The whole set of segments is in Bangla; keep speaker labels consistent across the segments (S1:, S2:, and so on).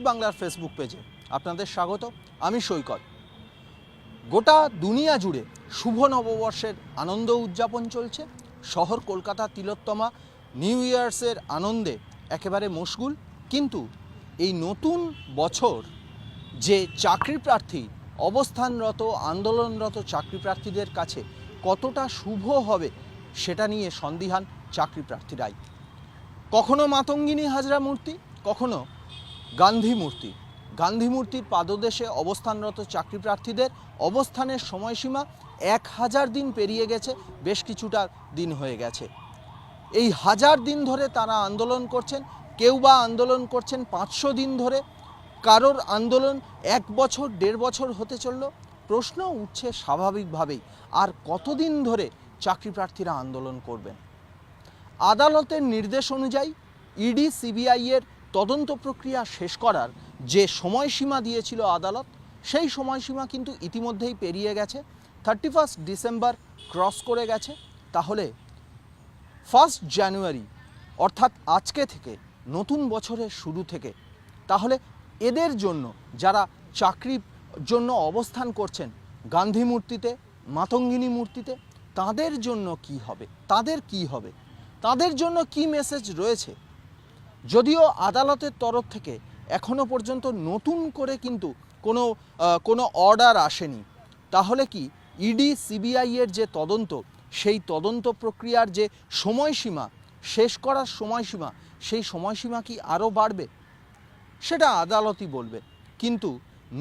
S1: বাংলার ফেসবুক পেজে আপনাদের স্বাগত। আমি সৈকত। গোটা দুনিয়া জুড়ে শুভ নববর্ষের আনন্দ উদযাপন চলছে। শহর কলকাতা তিলোত্তমা নিউ ইয়ার্সের আনন্দে একেবারে মশগুল। কিন্তু এই নতুন বছর যে চাকরি প্রার্থী, অবস্থানরত আন্দোলনরত চাকরি প্রার্থীদের কাছে কতটা শুভ হবে সেটা নিয়ে সন্দিহান চাকরি প্রার্থীরাই। কখনো মাতঙ্গিনী হাজরা মূর্তি, কখনো গান্ধী মূর্তি। গান্ধী মূর্তির পাদদেশে অবস্থানরত চাকরি প্রার্থীদের অবস্থানের সময়সীমা 1000 দিন পেরিয়ে গেছে, বেশ কিছুটা দিন হয়ে গেছে। এই 1000 দিন ধরে তারা আন্দোলন করছেন। কেউ বা আন্দোলন করছেন 500 দিন ধরে, কারোর আন্দোলন 1 বছর 1.5 বছর হতে চলল। প্রশ্ন উঠছে স্বাভাবিকভাবেই, আর কতদিন ধরে চাকরি প্রার্থীরা আন্দোলন করবেন? আদালতের নির্দেশ অনুযায়ী ইডি সিবিআই এর তদন্ত প্রক্রিয়া শেষ করার যে সময়সীমা দিয়েছিল আদালত, সেই সময়সীমা কিন্তু ইতিমধ্যেই পেরিয়ে গেছে। 31 ডিসেম্বর ক্রস করে গেছে। তাহলে 1 জানুয়ারি অর্থাৎ আজকে থেকে, নতুন বছরের শুরু থেকে, তাহলে এদের জন্য যারা চাকরির জন্য অবস্থান করছেন গান্ধী মূর্তিতে, মাতঙ্গিনী মূর্তিতে, তাদের জন্য কি হবে? তাদের কি হবে? তাদের জন্য কি মেসেজ রয়েছে? যদিও আদালতের তরফ থেকে এখনো পর্যন্ত নতুন করে কিন্তু কোনো অর্ডার আসেনি, তাহলে কি ইডি সিবিআই এর যে তদন্ত, সেই তদন্ত প্রক্রিয়ার যে সময়সীমা, শেষ করার সময়সীমা, সেই সময়সীমা কি আরও বাড়বে? সেটা আদালতই বলবে। কিন্তু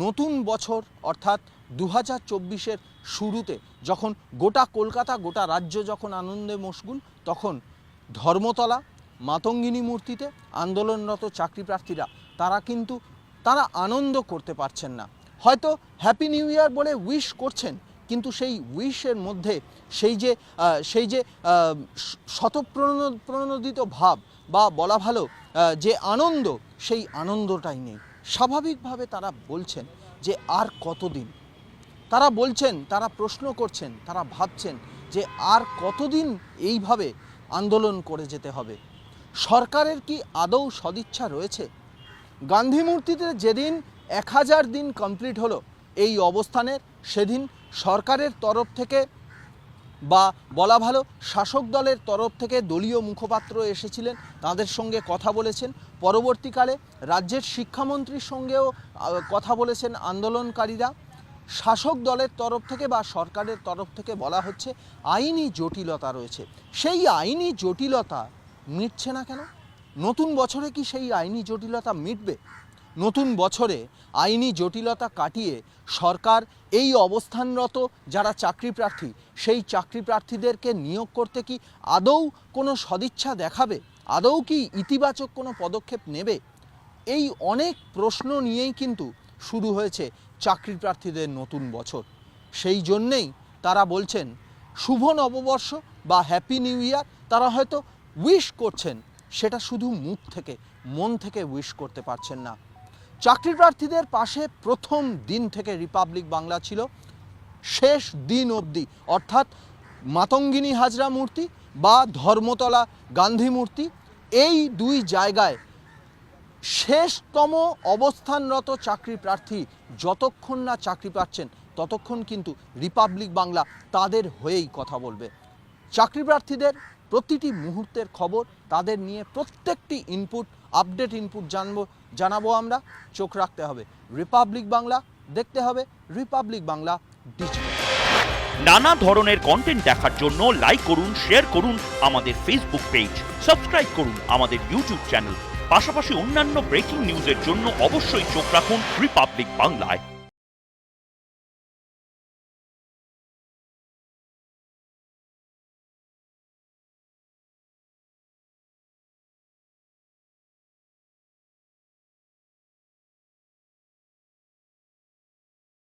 S1: নতুন বছর অর্থাৎ 2024-এর শুরুতে যখন গোটা কলকাতা, গোটা রাজ্য যখন আনন্দে মশগুল, তখন ধর্মতলা মাতঙ্গিনী মূর্তিতে আন্দোলনরত চাকরি প্রার্থীরা তারা আনন্দ করতে পারছেন না। হয়তো হ্যাপি নিউ ইয়ার বলে উইশ করছেন, কিন্তু সেই উইশের মধ্যে সেই যে স্বতঃপ্রণোদিত ভাব, বা বলা ভালো যে আনন্দ, সেই আনন্দটাই নেই। স্বাভাবিকভাবে তারা বলছেন যে আর কতদিন? তারা বলছেন, তারা প্রশ্ন করছেন, তারা ভাবছেন যে আর কতদিন এইভাবে আন্দোলন করে যেতে হবে? সরকারের কি আদৌ সদিচ্ছা রয়েছে? গান্ধী মূর্তিতে যেদিন 1000 দিন কমপ্লিট হলো এই অবস্থানের, সেদিন সরকারের তরফ থেকে, বা বলা ভালো শাসক দলের তরফ থেকে দলীয় মুখপাত্র এসেছিলেন, তাদের সঙ্গে কথা বলেছেন। পরবর্তীকালে রাজ্যের শিক্ষামন্ত্রীর সঙ্গেও কথা বলেছেন আন্দোলনকারীরা। শাসক দলের তরফ থেকে বা সরকারের তরফ থেকে বলা হচ্ছে আইনি জটিলতা রয়েছে। সেই আইনি জটিলতা মিটছে না কেন? নতুন বছরে কি সেই আইনি জটিলতা মিটবে? নতুন বছরে আইনি জটিলতা কাটিয়ে সরকার এই অবস্থানরত যারা চাকরি প্রার্থী, সেই চাকরি প্রার্থীদেরকে নিয়োগ করতে কি আদৌ কোনো সদিচ্ছা দেখাবে? আদৌ কি ইতিবাচক কোনো পদক্ষেপ নেবে? এই অনেক প্রশ্ন নিয়েই কিন্তু শুরু হয়েছে চাকরি প্রার্থীদের নতুন বছর। সেই জন্যেই তারা বলছেন শুভ নববর্ষ বা হ্যাপি নিউ ইয়ার তারা হয়তো উইশ করছেন, সেটা শুধু মুখ থেকে, মন থেকে উইশ করতে পারছেন না। চাকরি প্রার্থীদের পাশে প্রথম দিন থেকে রিপাবলিক বাংলা ছিল, শেষ দিন অবধি, অর্থাৎ মাতঙ্গিনী হাজরা মূর্তি বা ধর্মতলা গান্ধী মূর্তি, এই দুই জায়গায় শেষতম অবস্থানরত চাকরি প্রার্থী যতক্ষণ না চাকরি পাচ্ছেন, ততক্ষণ কিন্তু রিপাবলিক বাংলা তাদের হয়েই কথা বলবে। চাকরি প্রার্থীদের প্রতিটি মুহূর্তের খবর, তাদের নিয়ে প্রত্যেকটি ইনপুট, আপডেট ইনপুট জানাবো আমরা। চোখ রাখতে হবে রিপাবলিক বাংলা, দেখতে হবে রিপাবলিক বাংলা ডিজিটাল।
S2: নানা ধরনের কন্টেন্ট দেখার জন্য লাইক করুন, শেয়ার করুন আমাদের ফেসবুক পেজ, সাবস্ক্রাইব করুন আমাদের ইউটিউব চ্যানেল। পাশাপাশি অন্যান্য ব্রেকিং নিউজের জন্য অবশ্যই চোখ রাখুন রিপাবলিক বাংলায়।